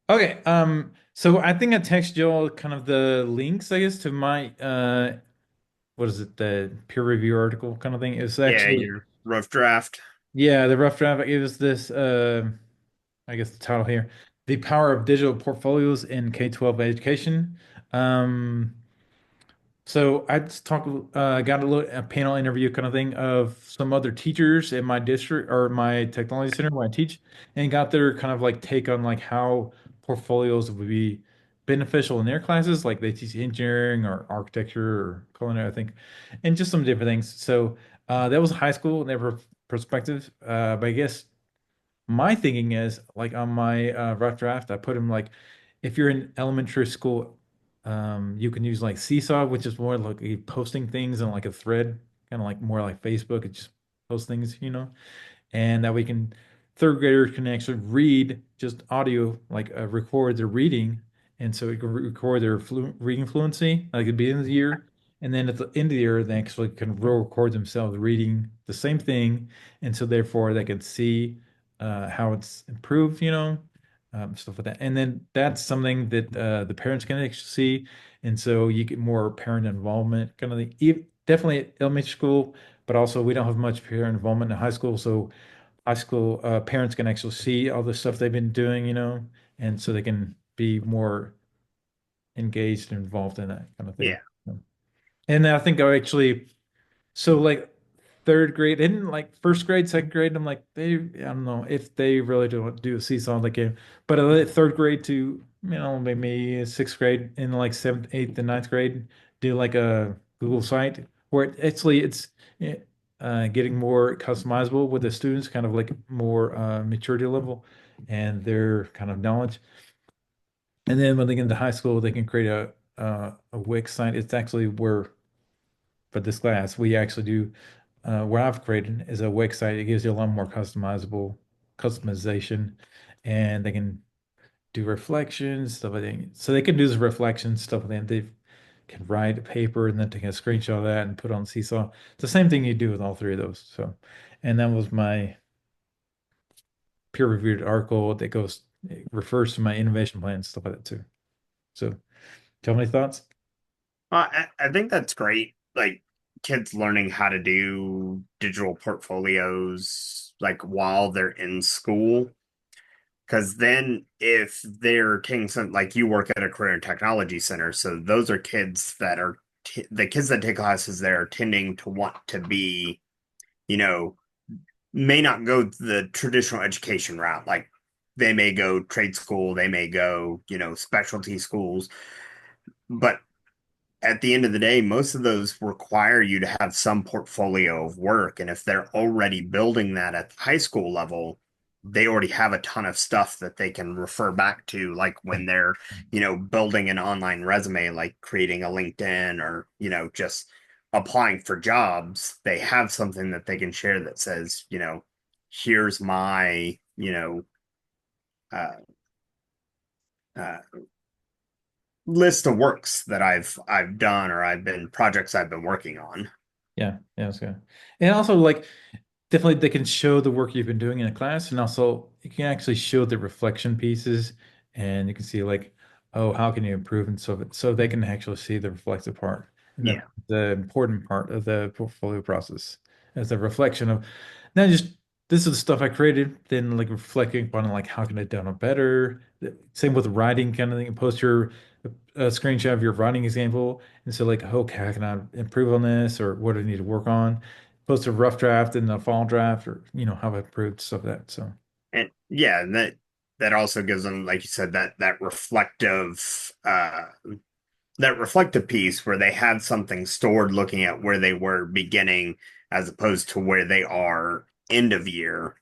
Okay, so I think I text you all kind of the links, I guess, to my what is it, the peer review article kind of thing. It's Yeah, actually, your rough draft. yeah, the rough draft. It was this I guess the title here, The Power of Digital Portfolios in K-12 Education. Um So I just got a panel interview kind of thing of some other teachers in my district or my technology center where I teach, and got their kind of like take on like how portfolios would be beneficial in their classes. Like they teach engineering or architecture or culinary, I think, and just some different things. So that was high school and their perspective. But I guess my thinking is like on my rough draft, I put them like if you're in elementary school, you can use like Seesaw, which is more like posting things on like a thread, kind of like more like Facebook. It just post things, and that we can third graders can actually read just audio, like record their reading, and so it can record their reading fluency, like at the beginning of the year, and then at the end of the year, they actually can record themselves reading the same thing, and so therefore they can see how it's improved, stuff like that. And then that's something that the parents can actually see, and so you get more parent involvement, kind of thing. Definitely at elementary school, but also we don't have much parent involvement in high school, so high school parents can actually see all the stuff they've been doing, and so they can be more engaged and involved in that kind of thing. Yeah. And I think I actually, so like third grade, and like first grade, second grade, I'm like, I don't know if they really don't do a seesaw like game, but third grade to, maybe sixth grade, and like seventh, eighth, and ninth grade, do like a Google site where it's eh, getting more customizable with the students, kind of like more maturity level and their kind of knowledge. And then when they get into high school, they can create a Wix site. It's actually where for this class, we actually do what I've created is a Wix site. It gives you a lot more customization, and they can do reflections, stuff like that. So they can do this reflection stuff, and then they can write a paper and then take a screenshot of that and put on Seesaw. It's the same thing you do with all three of those. So, and that was my peer-reviewed article that goes, it refers to my innovation plan and stuff like that too. So, do you have any thoughts? I think that's great. Like kids learning how to do digital portfolios like while they're in school. Because then if they're taking some, like you work at a career and technology center, so those are kids that are t the kids that take classes there are tending to want to be, you know, may not go the traditional education route. Like they may go trade school, they may go, specialty schools, but at the end of the day, most of those require you to have some portfolio of work. And if they're already building that at the high school level, they already have a ton of stuff that they can refer back to, like when they're, building an online resume, like creating a LinkedIn or, just applying for jobs. They have something that they can share that says, here's my, uh, uh, list of works that I've done or I've been projects I've been working on. Yeah, yeah, that's good. And also, like, definitely they can show the work you've been doing in a class, and also you can actually show the reflection pieces, and you can see like, oh, how can you improve, and so they can actually see the reflective part and Yeah. the important part of the portfolio process as a reflection of not just this is the stuff I created, then like reflecting upon like how can I done it better. Same with writing kind of thing. Post your a screenshot of your writing example, and so like, okay, how can I improve on this, or what do I need to work on? Post a rough draft and a fall draft, or how I improved stuff like that. So And yeah, and that also gives them, like you said, that reflective piece where they had something stored looking at where they were beginning as opposed to where they are end of year.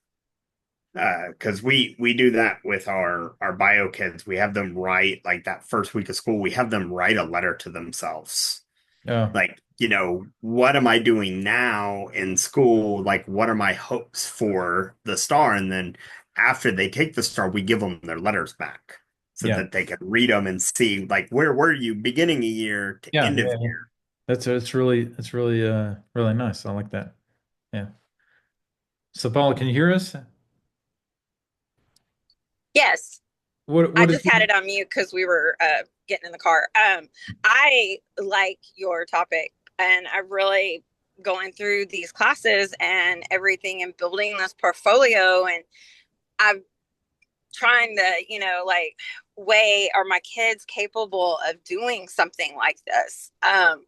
Because we do that with our bio kids. We have them write like that first week of school. We have them write a letter to themselves. yeah, Like, what am I doing now in school? Like, what are my hopes for the star? And then after they take the star, we give them their letters back so yeah, that they can read them and see, like, where were you beginning a year to yeah, end of yeah, yeah. year? It's really really nice. I like that. Yeah. So Paula, can you hear us? Yes. what I did just had you? it on mute because we were getting in the car. I like your topic, and I really going through these classes and everything and building this portfolio. And I'm trying to, like, weigh, are my kids capable of doing something like this? And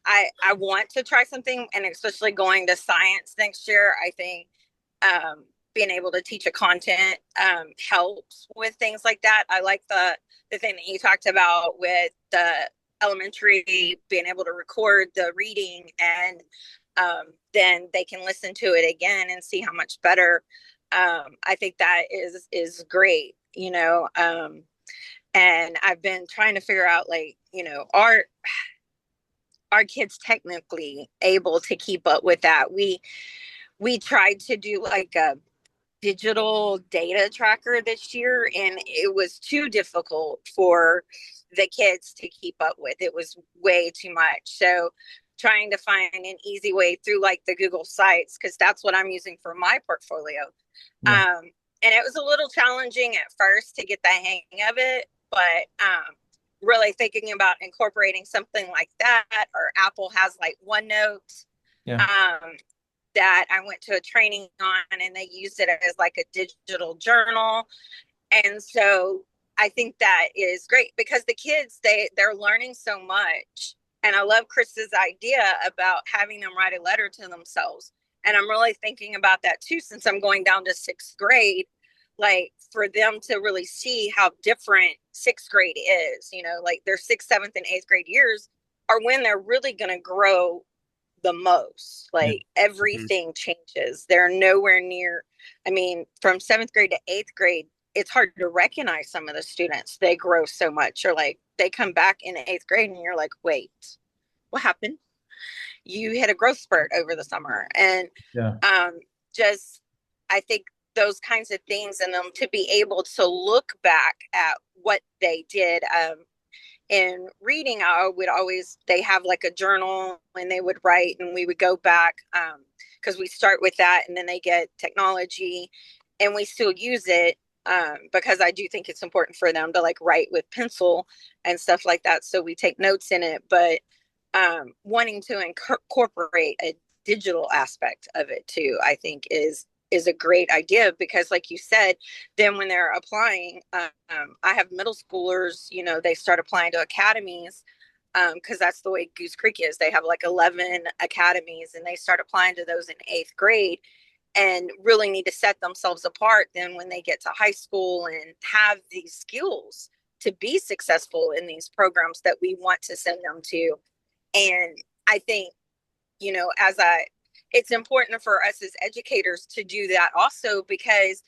I want to try something, and especially going to science next year. I think being able to teach a content helps with things like that. I like the thing that you talked about with the elementary being able to record the reading, and then they can listen to it again and see how much better. I think that is great, and I've been trying to figure out, like, our kids technically able to keep up with that. We tried to do like a digital data tracker this year, and it was too difficult for the kids to keep up with. It was way too much. So trying to find an easy way through like the Google Sites, because that's what I'm using for my portfolio. Yeah, um, and it was a little challenging at first to get the hang of it, but really thinking about incorporating something like that, or Apple has like OneNote, yeah, um, that I went to a training on, and they used it as like a digital journal. And so I think that is great because the kids, they're learning so much. And I love Chris's idea about having them write a letter to themselves. And I'm really thinking about that too, since I'm going down to sixth grade, like for them to really see how different sixth grade is, like their sixth, seventh, and eighth grade years are when they're really going to grow the most. yeah, Like Mhm. everything changes. They're nowhere near, I mean, from seventh grade to eighth grade, it's hard to recognize some of the students. They grow so much, or like they come back in eighth grade and you're like, wait, what happened? You hit a growth spurt over the summer. And yeah, um, just, I think those kinds of things, and them to be able to look back at what they did. In reading, I would always, they have like a journal and they would write, and we would go back, because we start with that, and then they get technology and we still use it, because I do think it's important for them to like write with pencil and stuff like that, so we take notes in it. But wanting to incorporate a digital aspect of it too, I think is a great idea, because like you said, then when they're applying, I have middle schoolers, they start applying to academies, because that's the way Goose Creek is. They have like 11 academies, and they start applying to those in eighth grade, and really need to set themselves apart then when they get to high school and have these skills to be successful in these programs that we want to send them to. And I think, as it's important for us as educators to do that also, because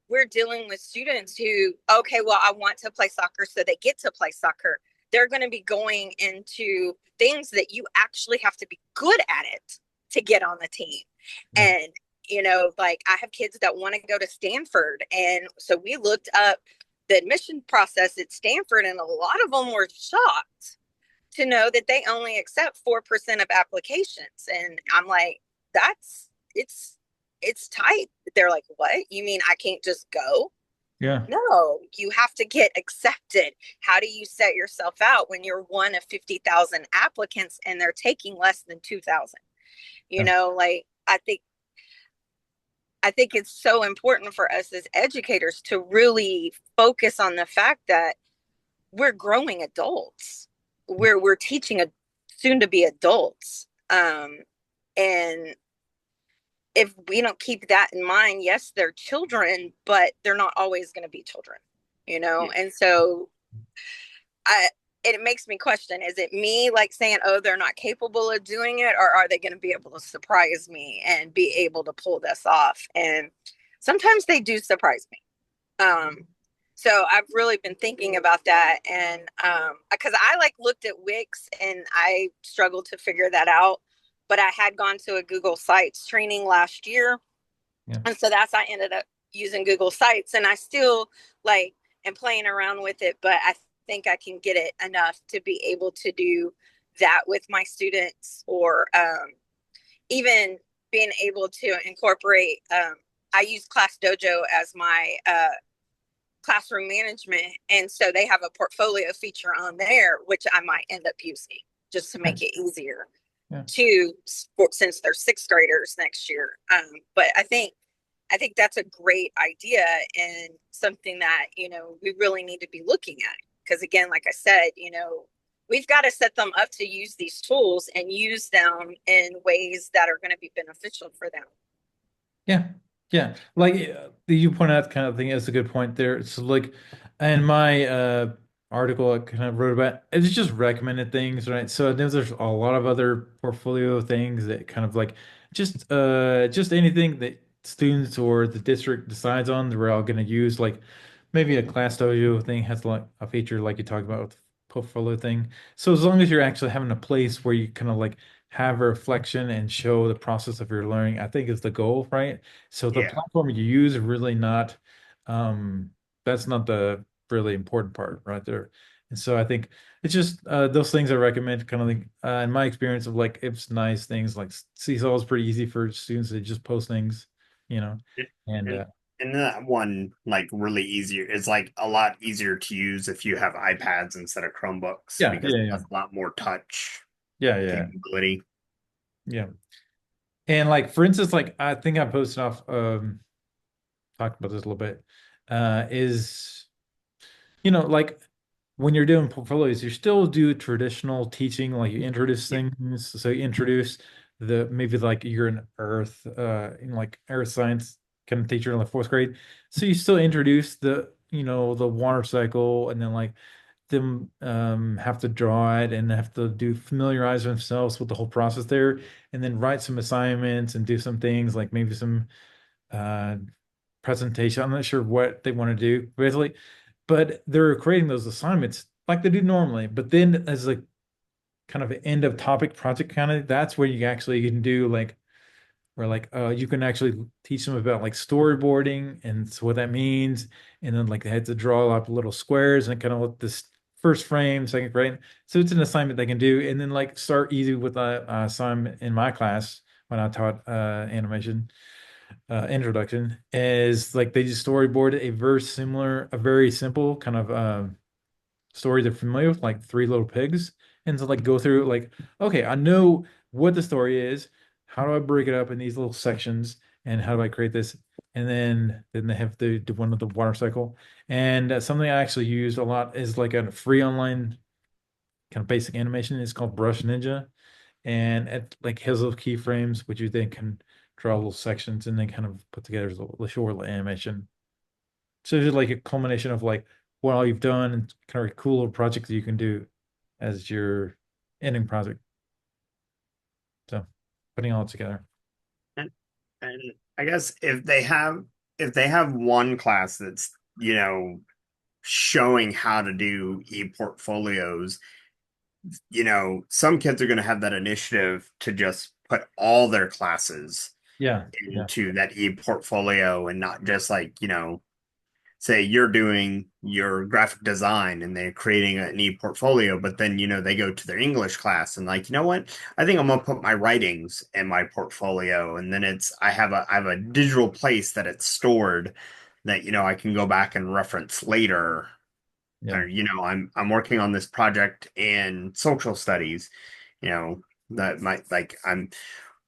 we're dealing with students who, okay, well, I want to play soccer, so they get to play soccer. They're going to be going into things that you actually have to be good at it to get on the team. yeah, And, like I have kids that want to go to Stanford. And so we looked up the admission process at Stanford, and a lot of them were shocked to know that they only accept 4% of applications. And I'm like, that's it's tight. They're like, what? You mean I can't just go? yeah, No, you have to get accepted. How do you set yourself out when you're one of 50,000 applicants and they're taking less than 2,000? yeah, Like I think it's so important for us as educators to really focus on the fact that we're growing adults. We're teaching a soon to be adults. And if we don't keep that in mind, yes, they're children, but they're not always going to be children, Yeah. And so I it makes me question, is it me like saying, oh, they're not capable of doing it, or are they going to be able to surprise me and be able to pull this off? And sometimes they do surprise me. So I've really been thinking about that, and because I like looked at Wix and I struggled to figure that out, but I had gone to a Google Sites training last year, yeah, and so I ended up using Google Sites, and I still like am playing around with it, but I think I can get it enough to be able to do that with my students, or even being able to incorporate. I use Class Dojo as my classroom management, and so they have a portfolio feature on there, which I might end up using just to make it easier Yeah. to since they're sixth graders next year. But I think that's a great idea and something that, we really need to be looking at. Because again, like I said, we've got to set them up to use these tools and use them in ways that are going to be beneficial for them. Yeah. Yeah. Like you point out kind of thing is a good point there. So like in my article I kind of wrote about it's just recommended things, right? So I know there's a lot of other portfolio things that kind of like just anything that students or the district decides on that we're all gonna use. Like maybe a class dojo thing has like a feature like you talked about with the portfolio thing. So as long as you're actually having a place where you kind of like have a reflection and show the process of your learning, I think is the goal, right? So the Yeah. platform you use is really not, um, that's not the really important part right there. And so I think it's just those things I recommend kind of like in my experience of like it's nice things like Seesaw is pretty easy for students to just post things, you know, and And and that one like really easier is like a lot easier to use if you have iPads instead of Chromebooks yeah, because yeah, it yeah, has a lot more touch yeah, yeah, capability. yeah. And like for instance, like I think I posted off talked about this a little bit, is like when you're doing portfolios, you still do traditional teaching, like you introduce Yeah. things. So you introduce the maybe like you're an earth, in like earth science kind of teacher in the fourth grade. So you still introduce the water cycle, and then like them have to draw it and have to do familiarize themselves with the whole process there, and then write some assignments and do some things like maybe some uh presentation. I'm not sure what they want to do basically, but they're creating those assignments like they do normally. But then as like kind of an end of topic project kind of, that's where you actually can do like where like you can actually teach them about like storyboarding and so what that means. And then like they had to draw up little squares and kind of what this first frame, second frame. So it's an assignment they can do. And then like start easy with a assignment in my class when I taught animation introduction is like they just storyboard a very simple kind of story they're familiar with, like Three Little Pigs, and to like go through like, okay, I know what the story is. How do I break it up in these little sections, and how do I create this? And then they have to do one with the water cycle. And something I actually use a lot is like a free online kind of basic animation. It's called Brush Ninja, and it like has little keyframes which you then can draw little sections and then kind of put together as a short little animation. So it's like a culmination of like what all you've done and kind of a cool little project that you can do as your ending project. So putting all together. And, and I guess if they have one class that's, showing how to do e-portfolios, some kids are going to have that initiative to just put all their classes Yeah, yeah, into that e-portfolio and not just like, say you're doing your graphic design and they're creating an e-portfolio, but then, they go to their English class and like, you know what? I think I'm gonna put my writings in my portfolio. And then I have a digital place that it's stored that, I can go back and reference later. yeah, Or, I'm working on this project in social studies, you know, that might like I'm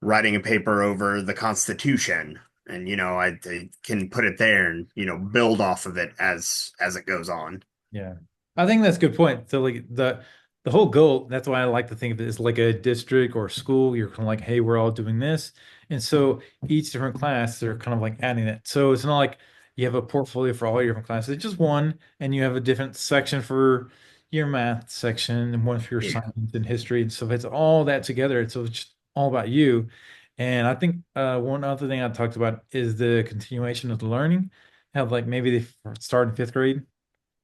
writing a paper over the Constitution, and I can put it there and build off of it as it goes on. yeah. I think that's a good point. So like the whole goal, that's why I like to think of it as like a district or school. You're kind of like, hey, we're all doing this. And so each different class, they're kind of like adding it. So it's not like you have a portfolio for all your different classes. It's just one, and you have a different section for your math section and one for your Yeah. science and history. And so it's all that together. So it's just all about you. And I think one other thing I talked about is the continuation of the learning. Have like maybe they start in fifth grade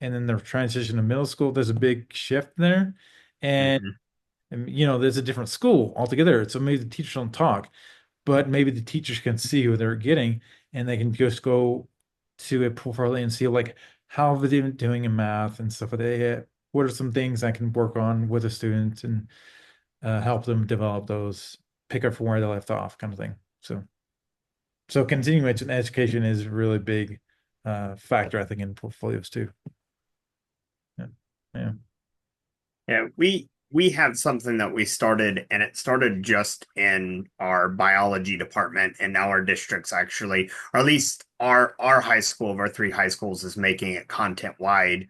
and then the transition to middle school, there's a big shift there. And, Hmm. there's a different school altogether. So maybe the teachers don't talk, but maybe the teachers can see who they're getting and they can just go to a portfolio and see like how are they doing in math and stuff like that. What are some things I can work on with the students and help them develop those, pick up from where they left off kind of thing. So So continuing education is a really big factor, I think, in portfolios too. Yeah. Yeah. Yeah, we have something that we started, and it started just in our biology department, and now our districts actually, or at least our high school of our three high schools is making it content wide,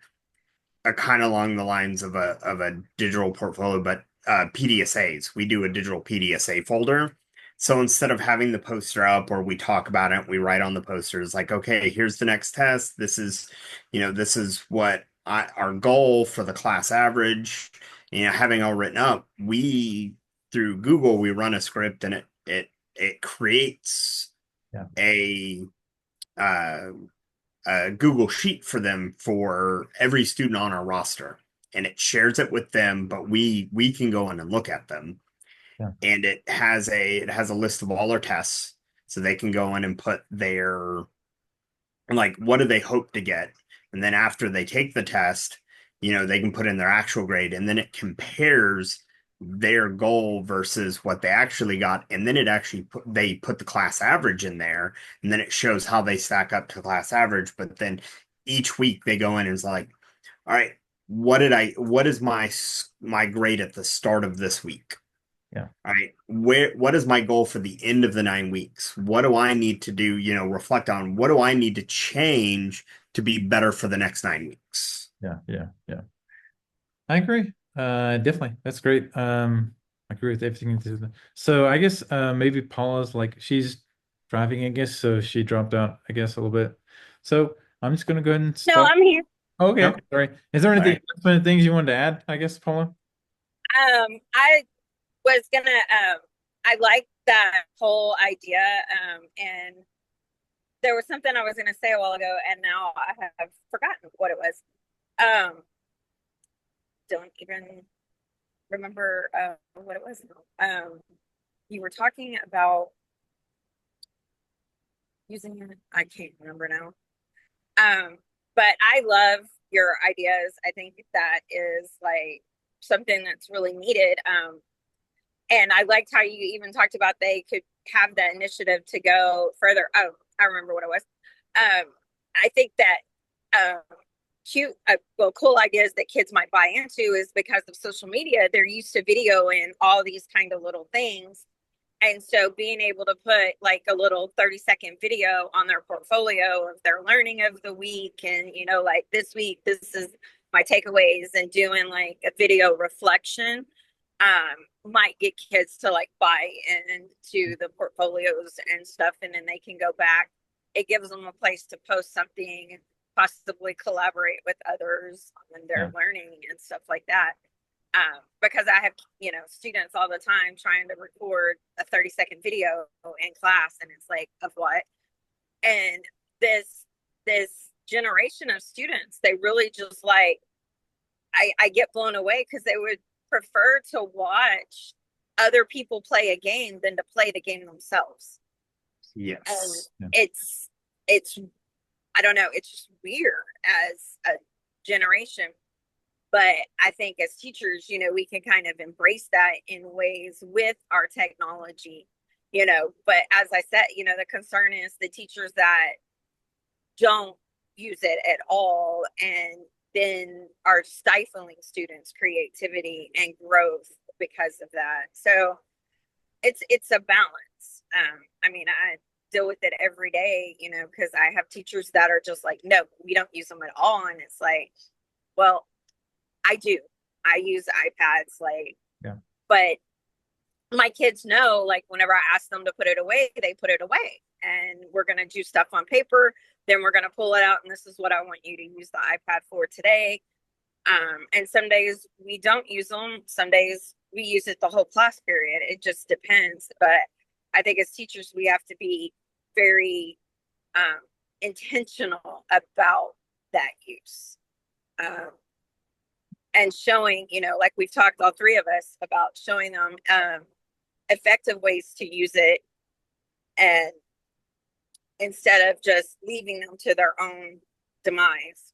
kind of along the lines of a digital portfolio, but PDSAs. We do a digital PDSA folder. So instead of having the poster up or we talk about it, we write on the posters like, okay, here's the next test. This is, this is what our goal for the class average. Having all written up, we through Google we run a script and it creates Yeah. uh, a Google Sheet for them for every student on our roster, and it shares it with them. But we can go in and look at them, Yeah. and it has a list of all our tests, so they can go in and put their like what do they hope to get, and then after they take the test, they can put in their actual grade, and then it compares their goal versus what they actually got, and then they put the class average in there, and then it shows how they stack up to class average. But then each week they go in and it's like, all right, what is my grade at the start of this week? Yeah. All right, what is my goal for the end of the 9 weeks? What do I need to do? Reflect on what do I need to change to be better for the next 9 weeks? Yeah. Yeah. Yeah. I agree. Definitely. That's great. I agree with everything you said. So I guess maybe Paula's like she's driving, I guess, so she dropped out, I guess, a little bit. So I'm just gonna go ahead and No, stop. I'm here. Okay, Okay, sorry. Is there all anything right. things you wanted to add, I guess, Paula? I was gonna I like that whole idea. And there was something I was gonna say a while ago, and now I have forgotten what it was. Um, don't even remember what it was. You were talking about using it. I can't remember now. But I love your ideas. I think that is like something that's really needed. And I liked how you even talked about they could have that initiative to go further. Oh, I remember what it was. I think that cute, cool ideas that kids might buy into is because of social media. They're used to video and all these kind of little things. And so being able to put like a little 30-second video on their portfolio of their learning of the week and, like this week, this is my takeaways and doing like a video reflection might get kids to like buy into the portfolios and stuff. And then they can go back. It gives them a place to post something, possibly collaborate with others on their Yeah. learning and stuff like that. Because I have, students all the time trying to record a 30-second video in class, and it's like, of what? And this generation of students, they really just like, I get blown away because they would prefer to watch other people play a game than to play the game themselves. And Yes. Yeah. it's I don't know, it's just weird as a generation. But I think as teachers, we can kind of embrace that in ways with our technology, But as I said, the concern is the teachers that don't use it at all and then are stifling students' creativity and growth because of that. So it's a balance. I mean, I deal with it every day, because I have teachers that are just like, no, we don't use them at all. And it's like, well, I do. I use iPads, like, Yeah. but my kids know, like, whenever I ask them to put it away, they put it away. And we're going to do stuff on paper. Then we're going to pull it out. And this is what I want you to use the iPad for today. And some days we don't use them. Some days we use it the whole class period. It just depends. But I think as teachers, we have to be very intentional about that use. And showing, like we've talked, all three of us, about showing them effective ways to use it, and instead of just leaving them to their own demise.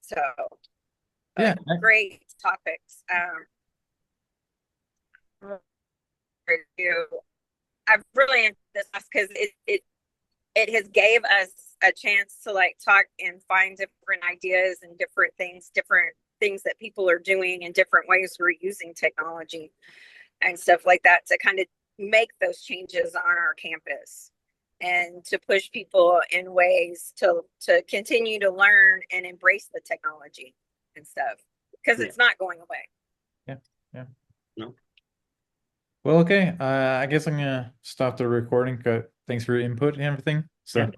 So, Yeah. great topics. I've really enjoyed this because it has gave us a chance to like talk and find different ideas and different things that people are doing and different ways we're using technology and stuff like that to kind of make those changes on our campus and to push people in ways to continue to learn and embrace the technology and stuff because it's not going away. Yeah, yeah. No. Well, okay. I guess I'm gonna stop the recording. Thanks for your input and everything. So. Yeah.